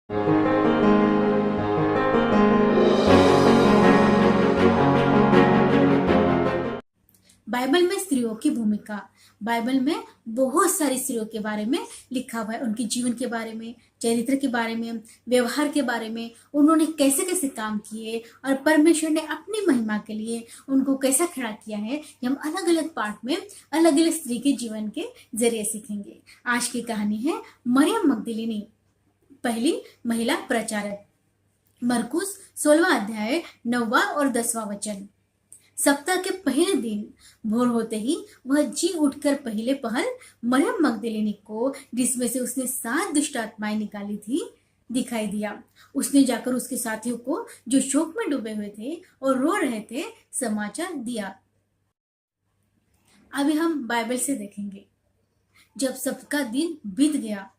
Bible में स्त्रियों की भूमिका। बाइबल में बहुत सारी स्त्रियों के बारे में लिखा हुआ है, उनके जीवन के बारे में, चरित्र के बारे में, व्यवहार के बारे में, उन्होंने कैसे कैसे काम किए और परमेश्वर ने अपनी महिमा के लिए उनको कैसा खड़ा किया है। ये हम अलग अलग पार्ट में अलग अलग स्त्री के जीवन के जरिए सीखेंगे। आज की कहानी है मरियम मगदलिनी, पहली महिला प्रचारक। मरकुस 16वां अध्याय 9वां और 10वां वचन। सप्ताह के पहले दिन भोर होते ही वह जी उठकर पहले पहल मरियम मगदलिनी को, जिसमें से उसने 7 दुष्ट आत्माएं निकाली थी, दिखाई दिया। उसने जाकर उसके साथियों को, जो शोक में डूबे हुए थे और रो रहे थे, समाचार दिया। अभी हम बाइबल से देखेंगे। जब सबका दिन बीत गया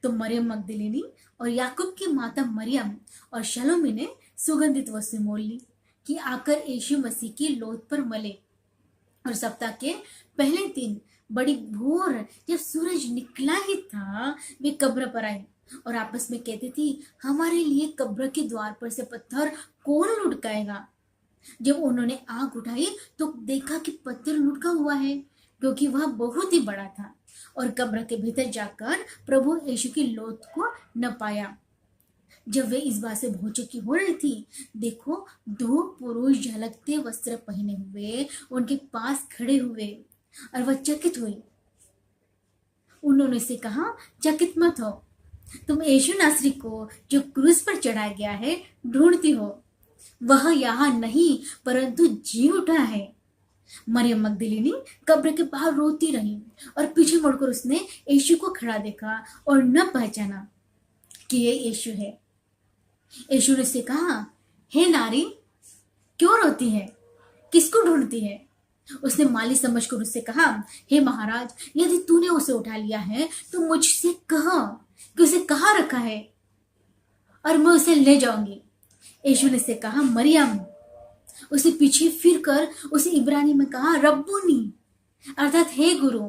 तो मरियम मगदलिनी और याकूब की माता मरियम और शलोमी ने सुगंधित वस्तु मोल ली कि आकर यीशु मसीह की लोथ पर मले। और सप्ताह के पहले दिन बड़ी भोर, जब सूरज निकला ही था, वे कब्र पर आए और आपस में कहते थी, हमारे लिए कब्र के द्वार पर से पत्थर कौन लुढ़काएगा। जब उन्होंने आंख उठाई तो देखा कि पत्थर लुढ़का हुआ है, क्योंकि वह बहुत ही बड़ा था। और कब्र के भीतर जाकर प्रभु यीशु की लोथ को न पाया। जब वे इस बात से भौचक्की हो रही थी, देखो 2 पुरुष झलकते वस्त्र पहने हुए उनके पास खड़े हुए और वह चकित हुई। उन्होंने से कहा, चकित मत हो, तुम यीशु नासरी को जो क्रूस पर चढ़ाया गया है ढूंढती हो। वह यहाँ नहीं परंतु जी उठा है। मरियम मगदलिनी कब्र के बाहर रोती रही और पीछे मुड़कर उसने यीशु को खड़ा देखा और न पहचाना कि ये यीशु है। यीशु ने से कहा, हे नारी, क्यों रोती है, किसको ढूंढती है। उसने माली समझकर उससे कहा, हे महाराज, यदि तूने उसे उठा लिया है तो मुझसे कहा कि उसे कहाँ रखा है और मैं उसे ले जाऊंगी। यीशु ने से कहा, मरियम। उसे पीछे फिरकर उसे इब्रानी में कहा, रब्बूनी, अर्थात हे गुरु।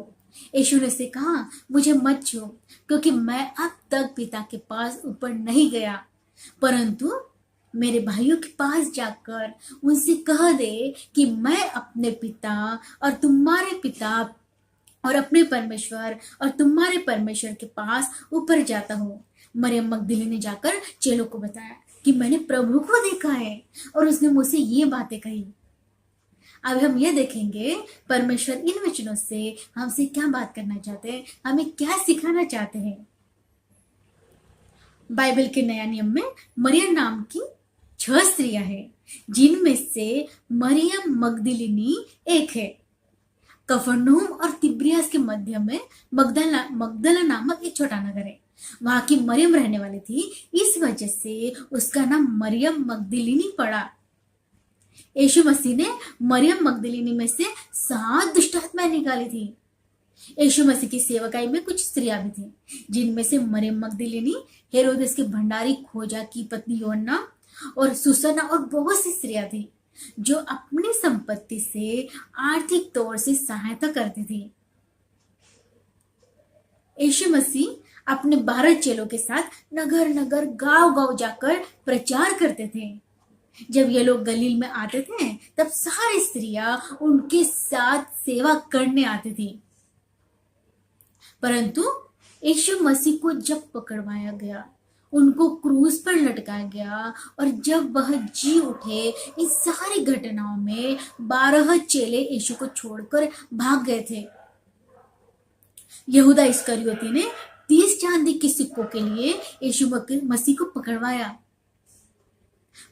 यीशु ने से कहा, मुझे मत छू, क्योंकि मैं अब तक पिता के पास ऊपर नहीं गया, परंतु मेरे भाइयों के पास जाकर उनसे कह दे कि मैं अपने पिता और तुम्हारे पिता और अपने परमेश्वर और तुम्हारे परमेश्वर के पास ऊपर जाता हूँ। मरियम मगदलिनी ने जाकर चेलों को बताया कि मैंने प्रभु को देखा है और उसने मुझसे ये बातें कही। अब हम ये देखेंगे परमेश्वर इन वचनों से हमसे क्या बात करना चाहते हैं, हमें क्या सिखाना चाहते हैं। बाइबल के नया नियम में मरियम नाम की 6 स्त्रियां हैं, जिनमें से मरियम मगदलिनी एक है। कफरनहूम और तिब्रियास के मध्य में मगदला नामक एक छोटा नगर है। वहां की मरियम रहने वाली थी, इस वजह से उसका नाम मरियम मगदलिनी पड़ा। यीशु मसीह ने मरियम मगदलिनी में से 7 दुष्ट आत्माएं निकाली थी। यीशु मसीह की सेवकाई में कुछ स्त्रियां भी थी, जिनमें से मरियम मगदलिनी, हेरोदेस के भंडारी खोजा की पत्नी योहन्ना और सुसन्ना और बहुत सी स्त्रियां थी, जो अपनी संपत्ति से आर्थिक तौर से सहायता करती थी। यीशु मसीह अपने 12 चेलों के साथ नगर नगर, गांव गांव जाकर प्रचार करते थे। जब ये लोग गलील में आते थे, तब सारी स्त्रियां उनके साथ सेवा करने आती थी। परंतु यीशु मसीह को जब पकड़वाया गया, उनको क्रूस पर लटकाया गया और जब वह जी उठे, इन सारी घटनाओं में 12 चेले यीशु को छोड़कर भाग गए थे। यहूदा इस्करियोती ने 30 चांदी के सिक्कों के लिए यीशु मसीह को पकड़वाया।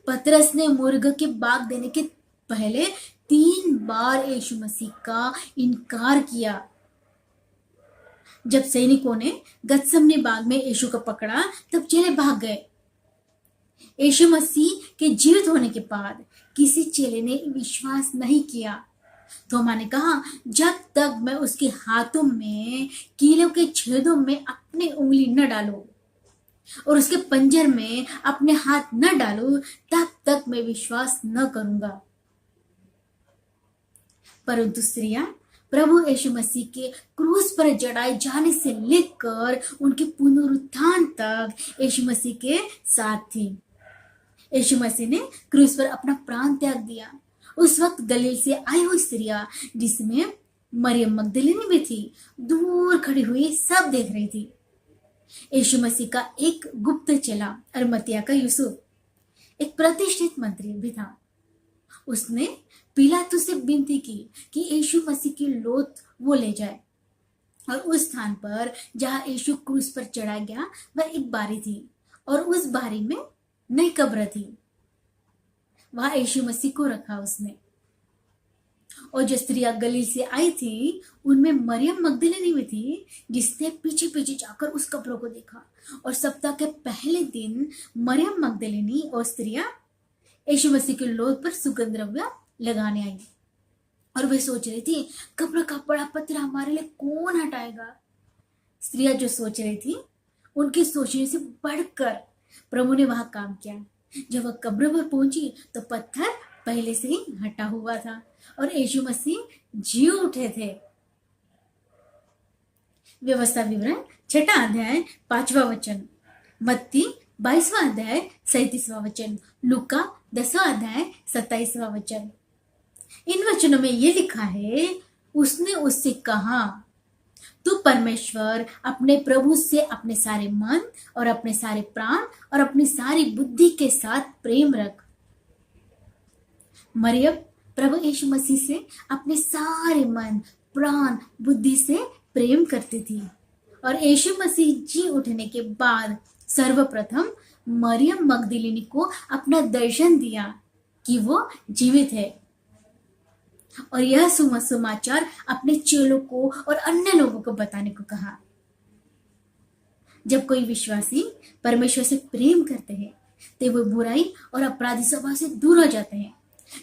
पतरस ने मुर्ग के बाग देने के पहले 3 बार यीशु मसीह का इनकार किया। जब सैनिकों ने गतसमनी बाग में यीशु को पकड़ा, तब चेले भाग गए। यीशु मसीह के जीवित होने के बाद किसी चेले ने विश्वास नहीं किया। थोमा ने कहा, जब तक मैं उसके हाथों में कीलों के छेदों में अपनी उंगली न डालूं और उसके पंजर में अपने हाथ न डालूं, तब तक मैं विश्वास न करूंगा। परंतु स्त्रियां प्रभु यीशु मसीह के क्रूस पर जड़ाए जाने से लेकर उनके पुनरुत्थान तक यीशु मसीह के साथ थी। यीशु मसीह ने क्रूस पर अपना प्राण त्याग दिया। उस वक्त गलील से आई हुई स्त्रियां, जिसमें मरियम मगदलिनी भी थी, दूर खड़ी हुई सब देख रही थी। यीशु मसीह का एक गुप्त चेला अरमतिया का यूसुफ, एक प्रतिष्ठित मंत्री भी था। उसने पिलातुस से विनती की कि यीशु मसीह की लोथ वो ले जाए, और उस स्थान पर जहां यीशु क्रूस पर चढ़ा गया वह एक बारी थी, और उस बारी में नई कब्र थी। वहां यीशु मसीह को रखा उसने। और जो स्त्रियां गलील से आई थी उनमें मरियम मगदलिनी भी थी, जिसने पीछे पीछे जाकर उस कब्र को देखा। और सप्ताह के पहले दिन मरियम मगदलिनी और स्त्रियां यीशु मसीह के लोथ पर सुगंध द्रव्य लगाने आई, और वे सोच रही थी कब्र का बड़ा पत्थर हमारे लिए कौन हटाएगा। स्त्रियां जो सोच रही थी उनके सोचने से बढ़कर प्रभु ने वहां काम किया। जब वह कब्र पर पहुंची तो पत्थर पहले से ही हटा हुआ था और यीशु मसीह जी उठे थे। व्यवस्था विवरण 6 अध्याय 5वां वचन, मत्ती 22वां अध्याय 37वां वचन, लूका 10वां अध्याय 27वां वचन। इन वचनों में ये लिखा है, उसने उससे कहा, तू परमेश्वर अपने प्रभु से अपने सारे मन और अपने सारे प्राण और अपनी सारी बुद्धि के साथ प्रेम रख। मरियम प्रभु यीशु मसीह से अपने सारे मन, प्राण, बुद्धि से प्रेम करती थी। और यीशु मसीह जी उठने के बाद सर्वप्रथम मरियम मगदलिनी को अपना दर्शन दिया कि वो जीवित है, और यह समाचार अपने चेलों को और अन्य लोगों को बताने को कहा। जब कोई विश्वासी परमेश्वर से प्रेम करते हैं तो वे बुराई और अपराधी स्वभाव से दूर हो जाते हैं।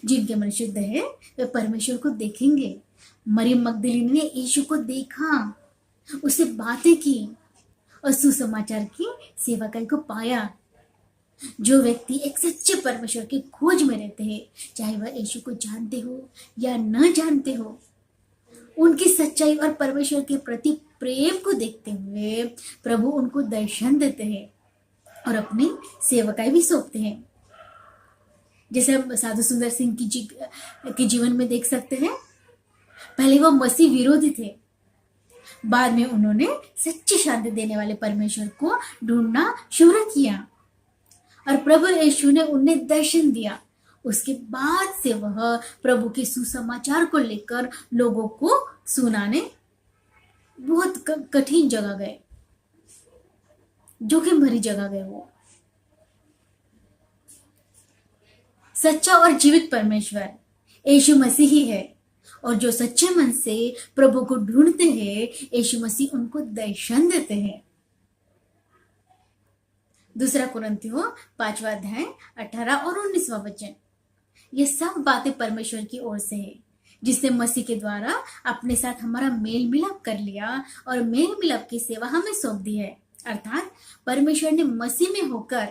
जिनके मन शुद्ध है वे परमेश्वर को देखेंगे। मरियम मगदलिनी ने यीशु को देखा, उससे बातें की और सुसमाचार की सेवकाई को पाया। जो व्यक्ति एक सच्चे परमेश्वर की खोज में रहते हैं, चाहे वह यीशु को जानते हो या न जानते हो, उनकी सच्चाई और परमेश्वर के प्रति प्रेम को देखते हुए प्रभु उनको दर्शन देते हैं और अपनी सेवकाई भी सौंपते हैं। जैसे हम साधु सुंदर सिंह के जीवन में देख सकते हैं। पहले वो मसीह विरोधी थे, बाद में उन्होंने सच्ची शांति देने वाले परमेश्वर को ढूंढना शुरू किया और प्रभु यीशु ने उन्हें दर्शन दिया। उसके बाद से वह प्रभु के सुसमाचार को लेकर लोगों को सुनाने बहुत कठिन जगह गए, जोखिम भरी जगह गए। वो सच्चा और जीवित परमेश्वर यीशु मसीह ही है, और जो सच्चे मन से प्रभु को ढूंढते हैं यीशु मसीह उनको दर्शन देते हैं। दूसरा कुरिन्थियों 5वां अध्याय 18 और 19वां वचन। ये सब बातें परमेश्वर की ओर से है, जिसने मसीह के द्वारा अपने साथ हमारा मेल मिलाप कर लिया और मेल मिलाप की सेवा हमें सौंप दी है। अर्थात परमेश्वर ने मसीह में होकर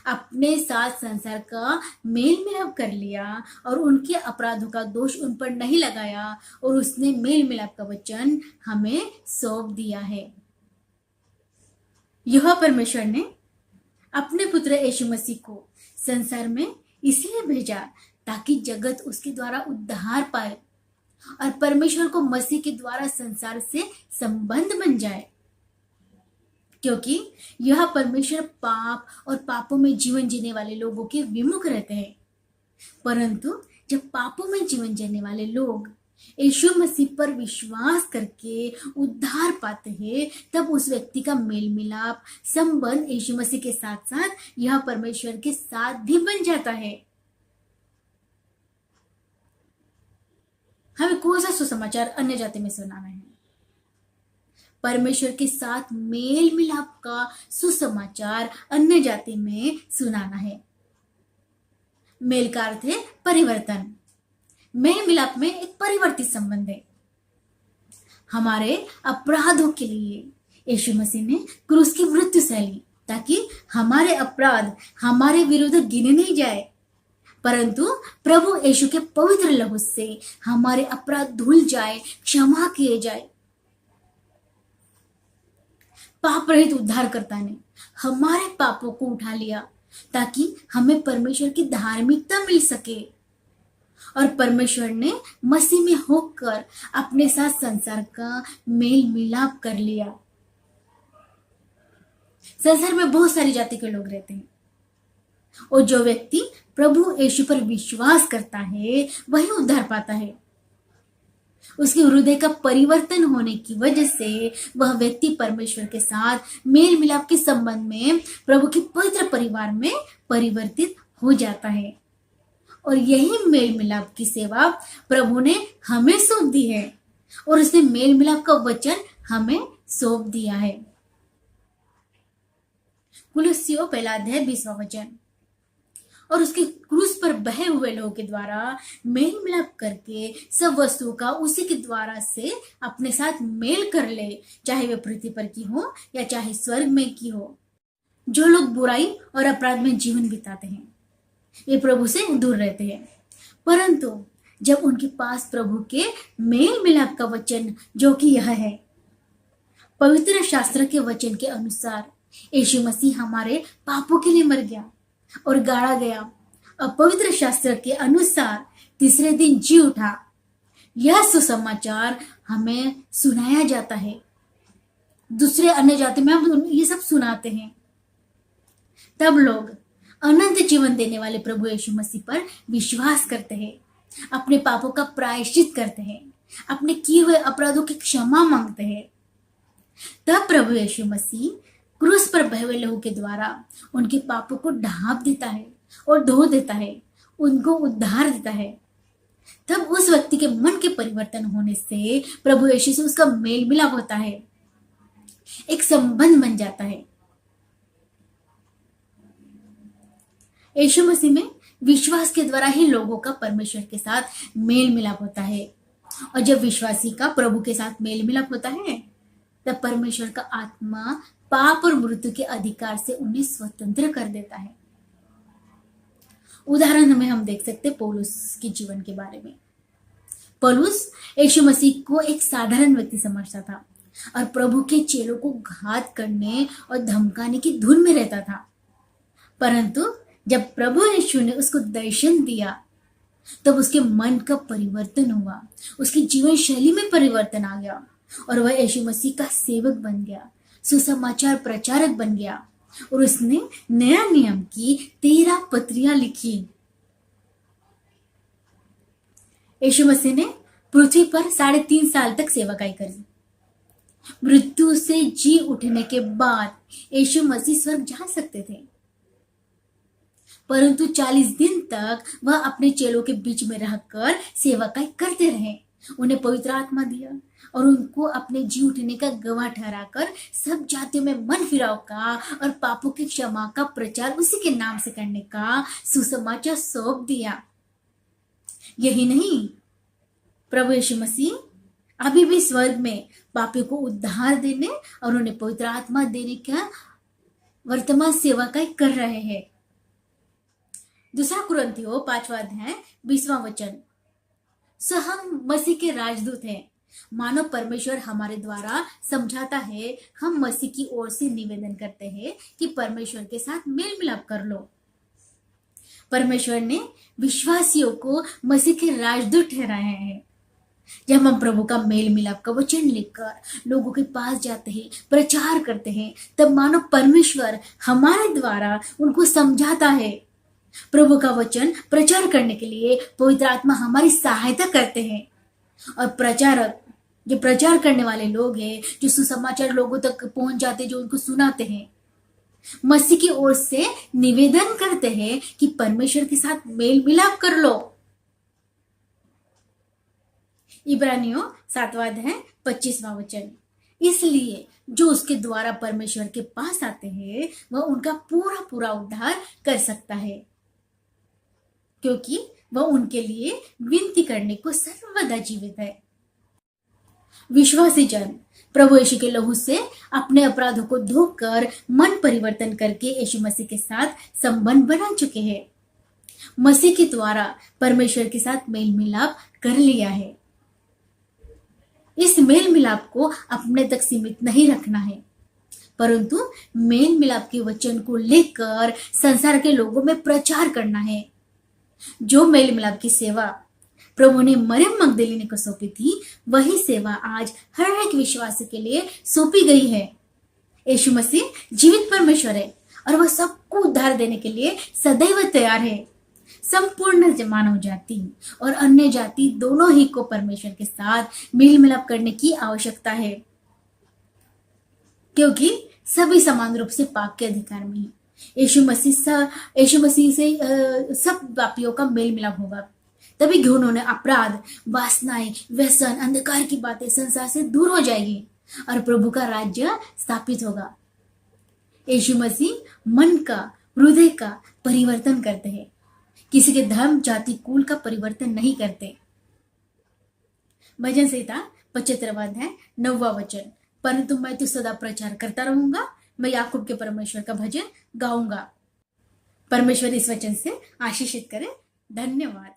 अपने साथ संसार का मेल मिलाप कर लिया और उनके अपराधों का दोष उन पर नहीं लगाया, और उसने मेल मिलाप का वचन हमें सौंप दिया है। यह परमेश्वर ने अपने पुत्र यीशु मसीह को संसार में इसलिए भेजा ताकि जगत उसके द्वारा उद्धार पाए और परमेश्वर को मसीह के द्वारा संसार से संबंध बन जाए। क्योंकि यह परमेश्वर पाप और पापों में जीवन जीने वाले लोगों के विमुख रहते हैं, परंतु जब पापों में जीवन जीने वाले लोग यीशु मसीह पर विश्वास करके उद्धार पाते हैं, तब उस व्यक्ति का मेल मिलाप संबंध यीशु मसीह के साथ साथ यह परमेश्वर के साथ भी बन जाता है। हमें कौन सा सुसमाचार अन्य जाति में सुनाना है? परमेश्वर के साथ मेल मिलाप का सुसमाचार अन्य जाति में सुनाना है। मेल का अर्थ है परिवर्तन। मेल मिलाप में एक परिवर्तित संबंध है। हमारे अपराधों के लिए यीशु मसीह ने क्रूस की मृत्यु सह ली ताकि हमारे अपराध हमारे विरुद्ध गिने नहीं जाए, परंतु प्रभु यीशु के पवित्र लहू से हमारे अपराध धुल जाए, क्षमा किए जाए। पाप रहित उद्धारकर्ता ने हमारे पापों को उठा लिया ताकि हमें परमेश्वर की धार्मिकता मिल सके, और परमेश्वर ने मसीह में होकर अपने साथ संसार का मेल मिलाप कर लिया। संसार में बहुत सारी जाति के लोग रहते हैं, और जो व्यक्ति प्रभु यीशु पर विश्वास करता है वही उद्धार पाता है। उसके हृदय का परिवर्तन होने की वजह से वह व्यक्ति परमेश्वर के साथ मेल मिलाप के संबंध में प्रभु के पवित्र परिवार में परिवर्तित हो जाता है, और यही मेल मिलाप की सेवा प्रभु ने हमें सौंप दी है, और उसने मेल मिलाप का वचन हमें सौंप दिया है। कुलुस्सियों पहला अध्याय 20वां वचन। और उसके क्रूस पर बहे हुए लोगों के द्वारा मेल मिलाप करके सब वस्तुओं का उसी के द्वारा से अपने साथ मेल कर ले, चाहे वे पृथ्वी पर की हो या चाहे स्वर्ग में की हो। जो लोग बुराई और अपराध में जीवन बिताते हैं वे प्रभु से दूर रहते हैं, परंतु जब उनके पास प्रभु के मेल मिलाप का वचन, जो कि यह है, पवित्र शास्त्र के वचन के अनुसार यीशु मसीह हमारे पापों के लिए मर गया और गाड़ा गया, और पवित्र शास्त्र के अनुसार तीसरे दिन जी उठा, यह सुसमाचार हमें सुनाया जाता है। दूसरे अन्य जाति में हम ये सब सुनाते हैं। तब लोग अनंत जीवन देने वाले प्रभु यीशु मसीह पर विश्वास करते हैं, अपने पापों का प्रायश्चित करते हैं, अपने किए हुए अपराधों की क्षमा मांगते हैं। तब प्रभु यीशु मसीह क्रूस पर बहे हुए लहू के द्वारा उनके पापों को ढांप देता है और धो देता है, उनको उद्धार देता है। तब उस व्यक्ति के मन के परिवर्तन होने से प्रभु यीशु से उसका मेल मिलाप होता है, एक संबंध बन जाता है। यीशु मसीह में विश्वास के द्वारा ही लोगों का परमेश्वर के साथ मेल मिलाप होता है, और जब विश्वासी का प्रभु के साथ मेल मिलाप होता है तब परमेश्वर का आत्मा पाप और मृत्यु के अधिकार से उन्हें स्वतंत्र कर देता है। उदाहरण में हम देख सकते पौलुस के जीवन के बारे में। पौलुस यीशु मसीह को एक साधारण व्यक्ति समझता था और प्रभु के चेलों को घात करने और धमकाने की धुन में रहता था, परंतु जब प्रभु यीशु ने उसको दर्शन दिया तब उसके मन का परिवर्तन हुआ, उसकी जीवन शैली में परिवर्तन आ गया, और वह यीशु मसीह का सेवक बन गया, सुसमाचार प्रचारक बन गया, और उसने नया नियम की 13 पत्रियां लिखी। यीशु मसीह ने पृथ्वी पर 3.5 साल तक सेवकाई करी। मृत्यु से जी उठने के बाद यीशु मसीह स्वर्ग जा सकते थे, परंतु 40 दिन तक वह अपने चेलों के बीच में रहकर सेवकाई करते रहे। उन्हें पवित्र आत्मा दिया और उनको अपने जी उठने का गवाह ठहराकर सब जातियों में मन फिराव का और पापों की क्षमा का प्रचार उसी के नाम से करने का सुसमाचार सौंप दिया। यही नहीं, प्रभु यीशु मसीह अभी भी स्वर्ग में पापियों को उद्धार देने और उन्हें पवित्र आत्मा देने का वर्तमान सेवकाई कर रहे हैं। दूसरा कुरिन्थियों 5वां अध्याय 20वां वचन। सो हम मसीह के राजदूत हैं, मानो परमेश्वर हमारे द्वारा समझाता है, हम मसीह की ओर से निवेदन करते हैं कि परमेश्वर के साथ मेल मिलाप कर लो। परमेश्वर ने विश्वासियों को मसीह के राजदूत ठहराए हैं। जब हम प्रभु का मेल मिलाप का वचन लेकर लोगों के पास जाते हैं, प्रचार करते हैं, तब मानो परमेश्वर हमारे द्वारा उनको समझाता है। प्रभु का वचन प्रचार करने के लिए पवित्र आत्मा हमारी सहायता करते हैं, और प्रचारक जो प्रचार करने वाले लोग हैं, जो सुसमाचार लोगों तक पहुंच जाते, जो उनको सुनाते हैं, मसीह की ओर से निवेदन करते हैं कि परमेश्वर के साथ मेल मिलाप कर लो। इब्रानियों 7वां अध्याय 25वां वचन। इसलिए जो उसके द्वारा परमेश्वर के पास आते हैं वह उनका पूरा पूरा उद्धार कर सकता है, क्योंकि वह उनके लिए विनती करने को सर्वदा जीवित है। विश्वासी जन प्रभु यीशु के लहू से अपने अपराधों को धोकर मन परिवर्तन करके यीशु मसीह के साथ संबंध बना चुके हैं। मसीह के द्वारा परमेश्वर के साथ मेल मिलाप कर लिया है। इस मेल मिलाप को अपने तक सीमित नहीं रखना है, परंतु मेल मिलाप के वचन को लेकर संसार के लोगों में प्रचार करना है। जो मेल मिलाप की सेवा प्रभु ने मरियम मगदलीनी को सौंपी थी, वही सेवा आज हर एक विश्वासी के लिए सौंपी गई है। यीशु मसीह जीवित परमेश्वर है और वह सबको उद्धार देने के लिए सदैव तैयार है। संपूर्ण मानव जाति और अन्य जाति दोनों ही को परमेश्वर के साथ मेल मिलाप करने की आवश्यकता है, क्योंकि सभी समान रूप से पाप के अधिकार में है। यीशु मसीह से सब पापियों का मेल मिलाप होगा, तभी उन्होंने अपराध, वासनाएं, व्यसन, अंधकार की बातें संसार से दूर हो जाएगी और प्रभु का राज्य स्थापित होगा। यीशु मसीह मन का, हृदय का परिवर्तन करते हैं, किसी के धर्म, जाति, कुल का परिवर्तन नहीं करते। भजन संहिता 75 अध्याय 9वां वचन, परंतु मैं तो सदा प्रचार करता रहूंगा, मैं याकूब के परमेश्वर का भजन गाऊंगा। परमेश्वर इस वचन से आशीषित करे। धन्यवाद।